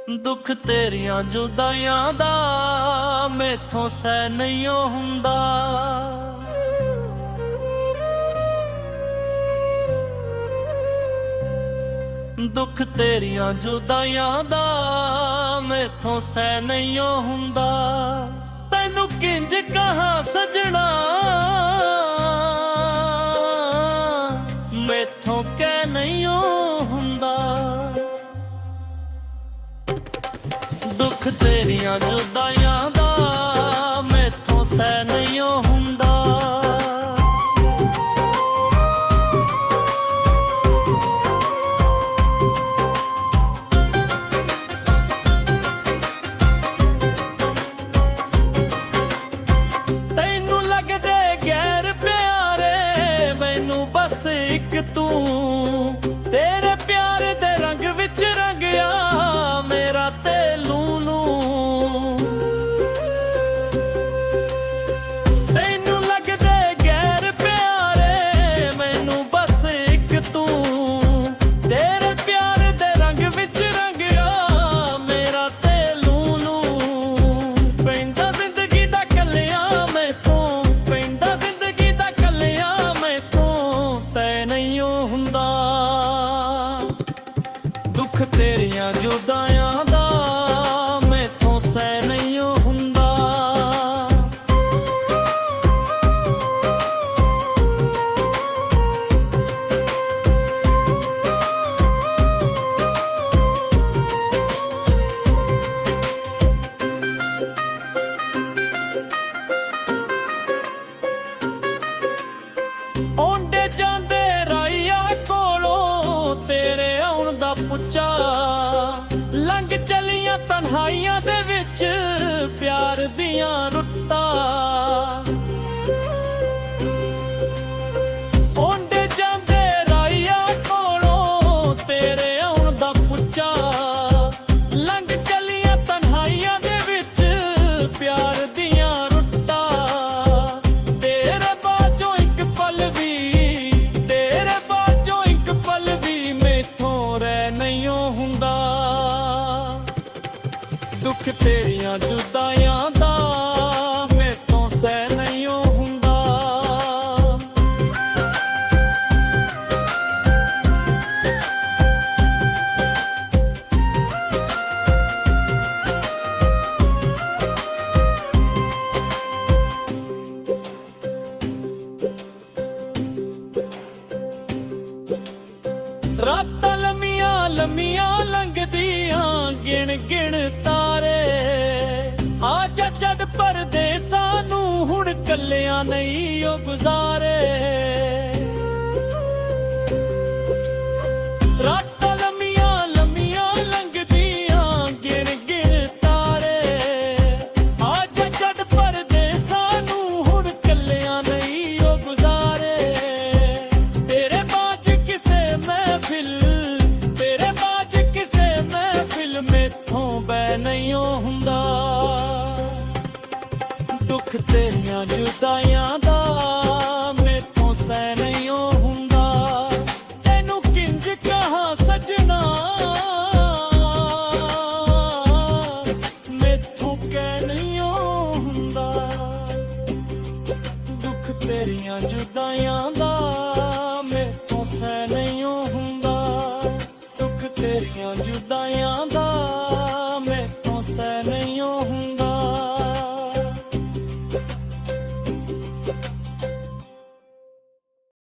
दुख तेरियां जुदाइयां दा मैथों सह नहीं हुंदा। दुख तेरियां जुदाइयां दा मैथों सह नहीं हुंदा। तैनू किंज कहां सजना मैथों कह नहीं हुंदा। दुख तेरियां जुदाइयां दा मैथों सह नहीं हुंदा। तैनू लगदे गैर प्यारे मैनू बस एक तू। तेरे प्यार दे रंग विच रंगया मेरा ते लूलू। तैनू लगदे गैर प्यारे मैनू बस एक तू। तेरे प्यार दे रंग विच रंगया मेरा ते लूलू। पैंदा जिंदगी दा कलियां मैथों, पैंदा जिंदगी दा कलियां मैथों तै नहीं हुंदा। दुख तेरियां जुदाइयां दा मैथों सह नहीं हुंदा। ओंडे जांदे राइया कोलों तेरे आउण दा पुच्चा। लंघ चलियां तन्हाइयां दे विच प्यार दियां रुत्तां। ओंडे जांदे राइया कोलों तेरे आउण दा पुच्चा। लंघ चलियां तन्हाइयां दे विच प्यार दियां रुत्तां। तेरे बाजों इक पल भी, तेरे बाजों इक पल भी मैथों रह नहीं हुंदा। दुख तेरियां जुदाइयां दा मैथों सह नहीं हुंदा। रातां लम्मियां लम्मियां लंघदियां गिण गिण तारे। आजा छड़ परदेसां नूं हुण कल्लियां नहीं ओ गुजारे। रातां लम्मियां लम्मियां लंघदियां गिण गिण तारे। आजा छड़ परदेसां नूं हुण कल्लियां नहीं ओ गुजारे। तेरे बाज किसे महफिल, तेरे बाज किसे महफिल मैथों बह नहीं हुंदा। दुख तेरियां जुदाइयां दा मैथों सह नहीं हुंदा। तैनू किंज कहां सजना मैथों कह नहीं हुंदा। दुख तेरियां जुदाइयां दा मैथों सह नहीं